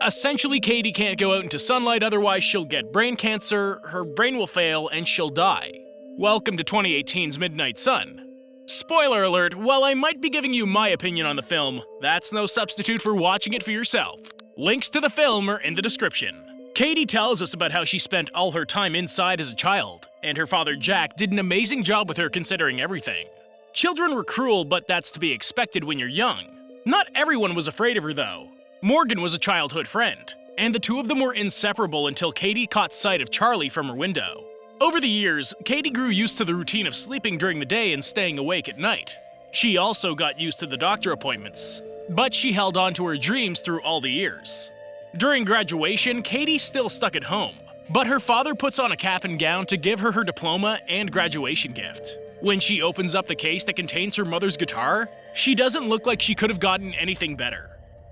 Essentially, Katie can't go out into sunlight, otherwise she'll get brain cancer, her brain will fail, and she'll die. Welcome to 2018's Midnight Sun. Spoiler alert, while I might be giving you my opinion on the film, that's no substitute for watching it for yourself. Links to the film are in the description. Katie tells us about how she spent all her time inside as a child, and her father Jack did an amazing job with her considering everything. Children were cruel, but that's to be expected when you're young. Not everyone was afraid of her though. Morgan was a childhood friend, and the two of them were inseparable until Katie caught sight of Charlie from her window. Over the years, Katie grew used to the routine of sleeping during the day and staying awake at night. She also got used to the doctor appointments, but she held on to her dreams through all the years. During graduation, Katie's still stuck at home, but her father puts on a cap and gown to give her her diploma and graduation gift. When she opens up the case that contains her mother's guitar, she doesn't look like she could have gotten anything better.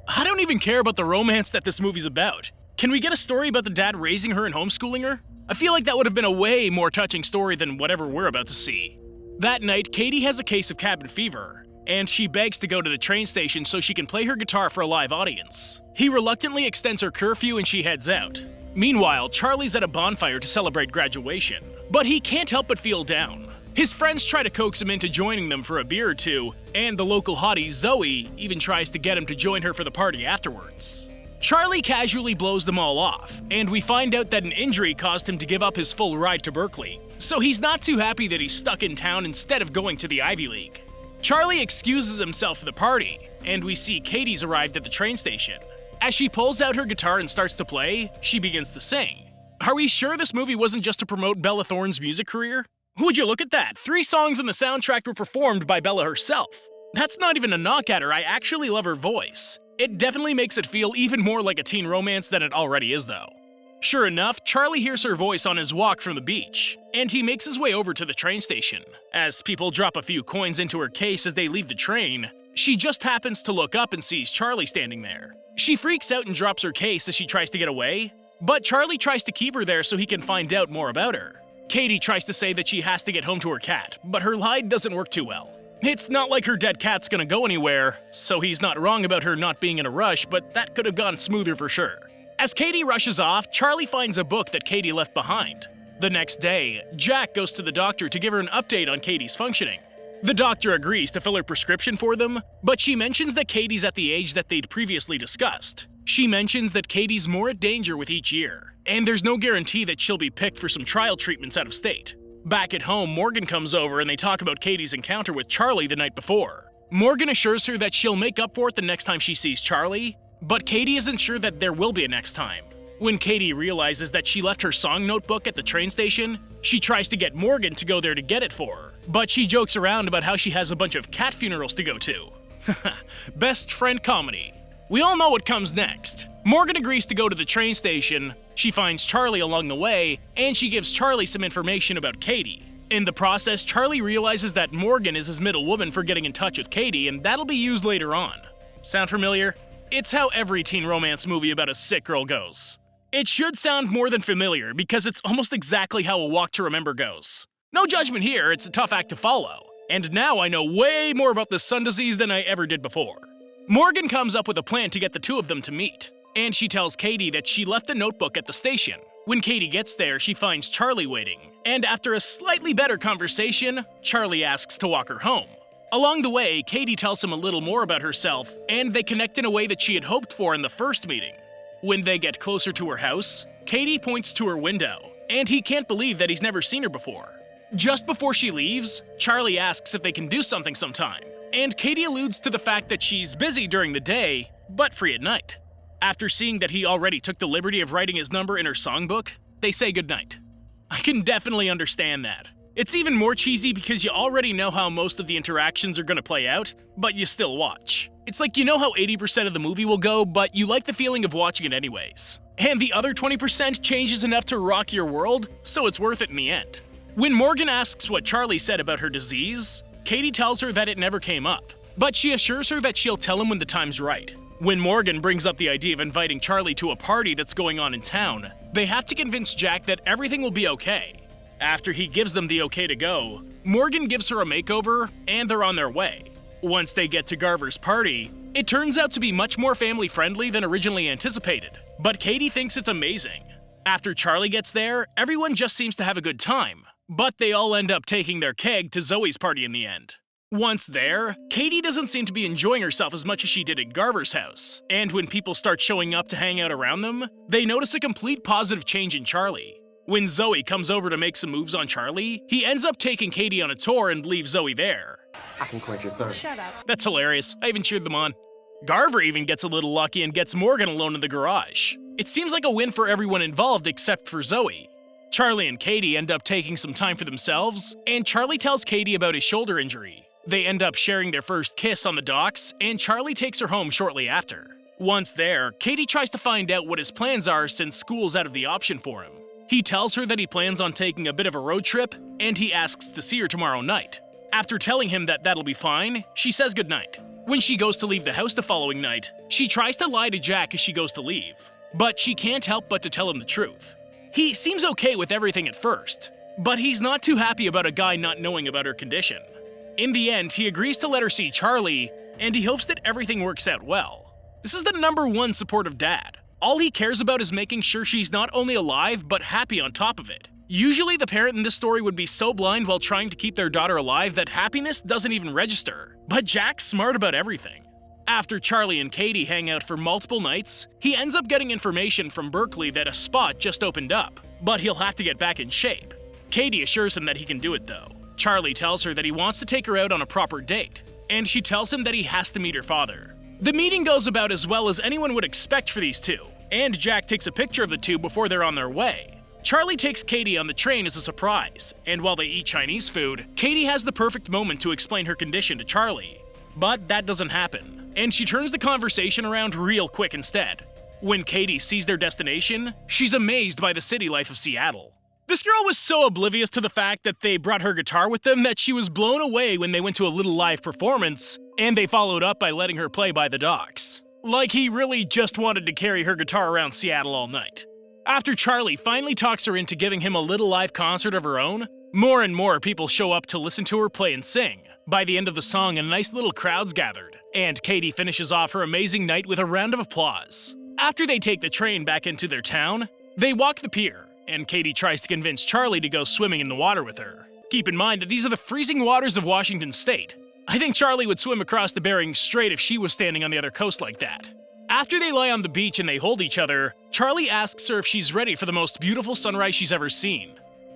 I don't even care about the romance that this movie's about. Can we get a story about the dad raising her and homeschooling her? I feel like that would have been a way more touching story than whatever we're about to see. That night, Katie has a case of cabin fever, and she begs to go to the train station so she can play her guitar for a live audience. He reluctantly extends her curfew and she heads out. Meanwhile, Charlie's at a bonfire to celebrate graduation, but he can't help but feel down. His friends try to coax him into joining them for a beer or two, and the local hottie, Zoe, even tries to get him to join her for the party afterwards. Charlie casually blows them all off, and we find out that an injury caused him to give up his full ride to Berkeley, so he's not too happy that he's stuck in town instead of going to the Ivy League. Charlie excuses himself for the party, and we see Katie's arrived at the train station. As she pulls out her guitar and starts to play, she begins to sing. Are we sure this movie wasn't just to promote Bella Thorne's music career? Would you look at that? 3 songs on the soundtrack were performed by Bella herself. That's not even a knock at her, I actually love her voice. It definitely makes it feel even more like a teen romance than it already is though. Sure enough, Charlie hears her voice on his walk from the beach, and he makes his way over to the train station. As people drop a few coins into her case as they leave the train, she just happens to look up and sees Charlie standing there. She freaks out and drops her case as she tries to get away, but Charlie tries to keep her there so he can find out more about her. Katie tries to say that she has to get home to her cat, but her lie doesn't work too well. It's not like her dead cat's gonna go anywhere, so he's not wrong about her not being in a rush, but that could have gone smoother for sure. As Katie rushes off, Charlie finds a book that Katie left behind. The next day, Jack goes to the doctor to give her an update on Katie's functioning. The doctor agrees to fill her prescription for them, but she mentions that Katie's at the age that they'd previously discussed. She mentions that Katie's more at danger with each year, and there's no guarantee that she'll be picked for some trial treatments out of state. Back at home, Morgan comes over and they talk about Katie's encounter with Charlie the night before. Morgan assures her that she'll make up for it the next time she sees Charlie, but Katie isn't sure that there will be a next time. When Katie realizes that she left her song notebook at the train station, she tries to get Morgan to go there to get it for her, but she jokes around about how she has a bunch of cat funerals to go to. Best friend comedy. We all know what comes next. Morgan agrees to go to the train station, she finds Charlie along the way, and she gives Charlie some information about Katie. In the process, Charlie realizes that Morgan is his middle woman for getting in touch with Katie, and that'll be used later on. Sound familiar? It's how every teen romance movie about a sick girl goes. It should sound more than familiar, because it's almost exactly how A Walk to Remember goes. No judgment here, it's a tough act to follow. And now I know way more about this sun disease than I ever did before. Morgan comes up with a plan to get the two of them to meet, and she tells Katie that she left the notebook at the station. When Katie gets there, she finds Charlie waiting, and after a slightly better conversation, Charlie asks to walk her home. Along the way, Katie tells him a little more about herself, and they connect in a way that she had hoped for in the first meeting. When they get closer to her house, Katie points to her window, and he can't believe that he's never seen her before. Just before she leaves, Charlie asks if they can do something sometime, and Katie alludes to the fact that she's busy during the day, but free at night. After seeing that he already took the liberty of writing his number in her songbook, they say goodnight. I can definitely understand that. It's even more cheesy because you already know how most of the interactions are gonna play out, but you still watch. It's like you know how 80% of the movie will go, but you like the feeling of watching it anyways. And the other 20% changes enough to rock your world, so it's worth it in the end. When Morgan asks what Charlie said about her disease, Katie tells her that it never came up, but she assures her that she'll tell him when the time's right. When Morgan brings up the idea of inviting Charlie to a party that's going on in town, they have to convince Jack that everything will be okay. After he gives them the okay to go, Morgan gives her a makeover, and they're on their way. Once they get to Garver's party, it turns out to be much more family-friendly than originally anticipated. But Katie thinks it's amazing. After Charlie gets there, everyone just seems to have a good time, but they all end up taking their keg to Zoe's party in the end. Once there, Katie doesn't seem to be enjoying herself as much as she did at Garver's house, and when people start showing up to hang out around them, they notice a complete positive change in Charlie. When Zoe comes over to make some moves on Charlie, he ends up taking Katie on a tour and leaves Zoe there. I can quench your thirst. Shut up. That's hilarious. I even cheered them on. Garver even gets a little lucky and gets Morgan alone in the garage. It seems like a win for everyone involved except for Zoe. Charlie and Katie end up taking some time for themselves, and Charlie tells Katie about his shoulder injury. They end up sharing their first kiss on the docks, and Charlie takes her home shortly after. Once there, Katie tries to find out what his plans are since school's out of the option for him. He tells her that he plans on taking a bit of a road trip, and he asks to see her tomorrow night. After telling him that that'll be fine, she says goodnight. When she goes to leave the house the following night, she tries to lie to Jack as she goes to leave, but she can't help but to tell him the truth. He seems okay with everything at first, but he's not too happy about a guy not knowing about her condition. In the end, he agrees to let her see Charlie, and he hopes that everything works out well. This is the #1 supportive dad. All he cares about is making sure she's not only alive, but happy on top of it. Usually the parent in this story would be so blind while trying to keep their daughter alive that happiness doesn't even register. But Jack's smart about everything. After Charlie and Katie hang out for multiple nights, he ends up getting information from Berkeley that a spot just opened up, but he'll have to get back in shape. Katie assures him that he can do it though. Charlie tells her that he wants to take her out on a proper date, and she tells him that he has to meet her father. The meeting goes about as well as anyone would expect for these two, and Jack takes a picture of the two before they're on their way. Charlie takes Katie on the train as a surprise, and while they eat Chinese food, Katie has the perfect moment to explain her condition to Charlie. But that doesn't happen, and she turns the conversation around real quick instead. When Katie sees their destination, she's amazed by the city life of Seattle. This girl was so oblivious to the fact that they brought her guitar with them that she was blown away when they went to a little live performance, and they followed up by letting her play by the docks. Like he really just wanted to carry her guitar around Seattle all night. After Charlie finally talks her into giving him a little live concert of her own, more and more people show up to listen to her play and sing. By the end of the song, a nice little crowd's gathered, and Katie finishes off her amazing night with a round of applause. After they take the train back into their town, they walk the pier, and Katie tries to convince Charlie to go swimming in the water with her. Keep in mind that these are the freezing waters of Washington State. I think Charlie would swim across the Bering Strait if she was standing on the other coast like that. After they lie on the beach and they hold each other, Charlie asks her if she's ready for the most beautiful sunrise she's ever seen.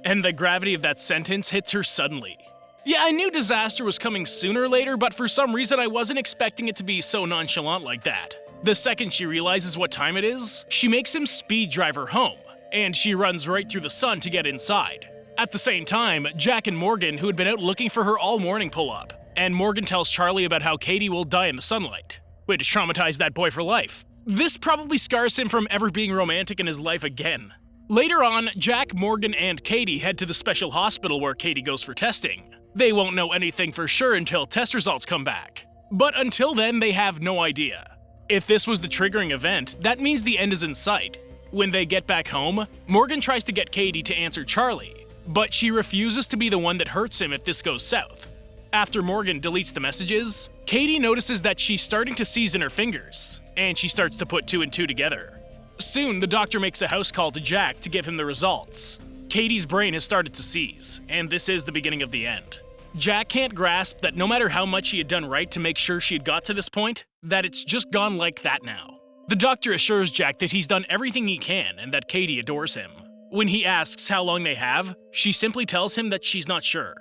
And the gravity of that sentence hits her suddenly. Yeah, I knew disaster was coming sooner or later, but for some reason I wasn't expecting it to be so nonchalant like that. The second she realizes what time it is, she makes him speed drive her home, and she runs right through the sun to get inside. At the same time, Jack and Morgan, who had been out looking for her all morning, pull up, and Morgan tells Charlie about how Katie will die in the sunlight. Way to traumatize that boy for life. This probably scars him from ever being romantic in his life again. Later on, Jack, Morgan, and Katie head to the special hospital where Katie goes for testing. They won't know anything for sure until test results come back. But until then, they have no idea. If this was the triggering event, that means the end is in sight. When they get back home, Morgan tries to get Katie to answer Charlie, but she refuses to be the one that hurts him if this goes south. After Morgan deletes the messages, Katie notices that she's starting to seize in her fingers, and she starts to put 2 and 2 together. Soon, the doctor makes a house call to Jack to give him the results. Katie's brain has started to seize, and this is the beginning of the end. Jack can't grasp that no matter how much he had done right to make sure she had got to this point, that it's just gone like that now. The doctor assures Jack that he's done everything he can and that Katie adores him. When he asks how long they have, she simply tells him that she's not sure.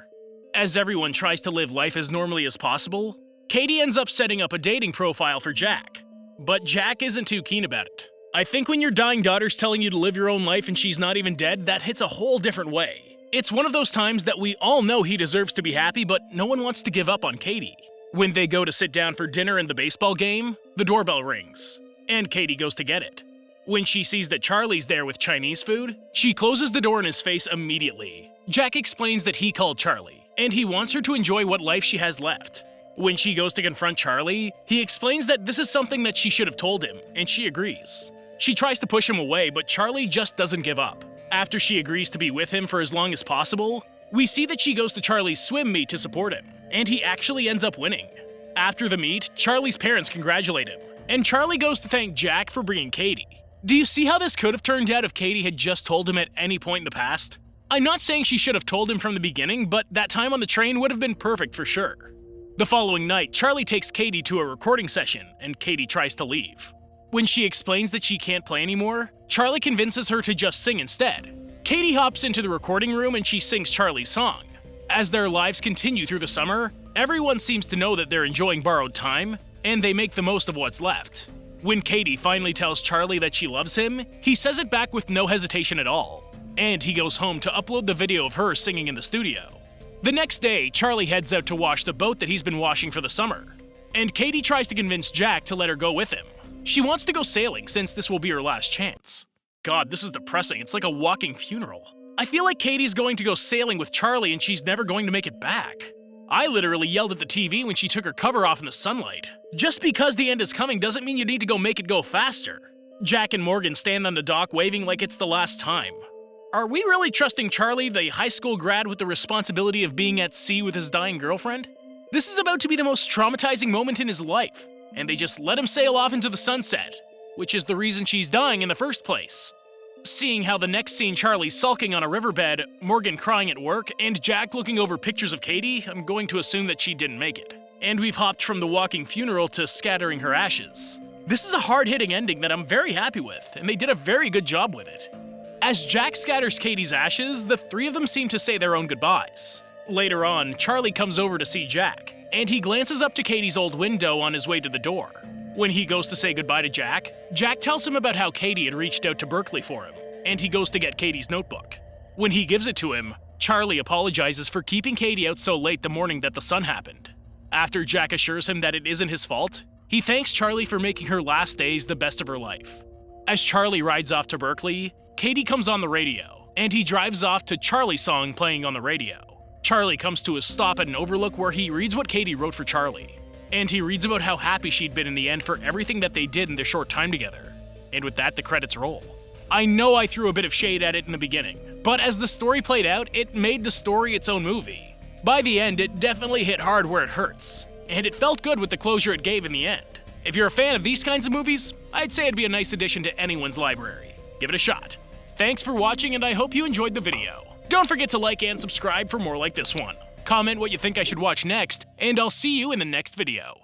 As everyone tries to live life as normally as possible, Katie ends up setting up a dating profile for Jack. But Jack isn't too keen about it. I think when your dying daughter's telling you to live your own life and she's not even dead, that hits a whole different way. It's one of those times that we all know he deserves to be happy, but no one wants to give up on Katie. When they go to sit down for dinner and the baseball game, the doorbell rings, and Katie goes to get it. When she sees that Charlie's there with Chinese food, she closes the door in his face immediately. Jack explains that he called Charlie, and he wants her to enjoy what life she has left. When she goes to confront Charlie, he explains that this is something that she should have told him, and she agrees. She tries to push him away, but Charlie just doesn't give up. After she agrees to be with him for as long as possible, we see that she goes to Charlie's swim meet to support him, and he actually ends up winning. After the meet, Charlie's parents congratulate him, and Charlie goes to thank Jack for bringing Katie. Do you see how this could have turned out if Katie had just told him at any point in the past? I'm not saying she should have told him from the beginning, but that time on the train would have been perfect for sure. The following night, Charlie takes Katie to a recording session, and Katie tries to leave. When she explains that she can't play anymore, Charlie convinces her to just sing instead. Katie hops into the recording room and she sings Charlie's song. As their lives continue through the summer, everyone seems to know that they're enjoying borrowed time, and they make the most of what's left. When Katie finally tells Charlie that she loves him, he says it back with no hesitation at all, and he goes home to upload the video of her singing in the studio. The next day, Charlie heads out to wash the boat that he's been washing for the summer, and Katie tries to convince Jack to let her go with him. She wants to go sailing since this will be her last chance. God, this is depressing. It's like a walking funeral. I feel like Katie's going to go sailing with Charlie and she's never going to make it back. I literally yelled at the TV when she took her cover off in the sunlight. Just because the end is coming doesn't mean you need to go make it go faster. Jack and Morgan stand on the dock waving like it's the last time. Are we really trusting Charlie, the high school grad with the responsibility of being at sea with his dying girlfriend? This is about to be the most traumatizing moment in his life, and they just let him sail off into the sunset, which is the reason she's dying in the first place. Seeing how the next scene Charlie's sulking on a riverbed, Morgan crying at work, and Jack looking over pictures of Katie, I'm going to assume that she didn't make it. And we've hopped from the walking funeral to scattering her ashes. This is a hard-hitting ending that I'm very happy with, and they did a very good job with it. As Jack scatters Katie's ashes, the three of them seem to say their own goodbyes. Later on, Charlie comes over to see Jack, and he glances up to Katie's old window on his way to the door. When he goes to say goodbye to Jack, Jack tells him about how Katie had reached out to Berkeley for him, and he goes to get Katie's notebook. When he gives it to him, Charlie apologizes for keeping Katie out so late the morning that the sun happened. After Jack assures him that it isn't his fault, he thanks Charlie for making her last days the best of her life. As Charlie rides off to Berkeley, Katie comes on the radio, and he drives off to Charlie's song playing on the radio. Charlie comes to a stop at an overlook where he reads what Katie wrote for Charlie. And he reads about how happy she'd been in the end for everything that they did in their short time together. And with that, the credits roll. I know I threw a bit of shade at it in the beginning, but as the story played out, it made the story its own movie. By the end, it definitely hit hard where it hurts, and it felt good with the closure it gave in the end. If you're a fan of these kinds of movies, I'd say it'd be a nice addition to anyone's library. Give it a shot. Thanks for watching, and I hope you enjoyed the video. Don't forget to like and subscribe for more like this one. Comment what you think I should watch next, and I'll see you in the next video.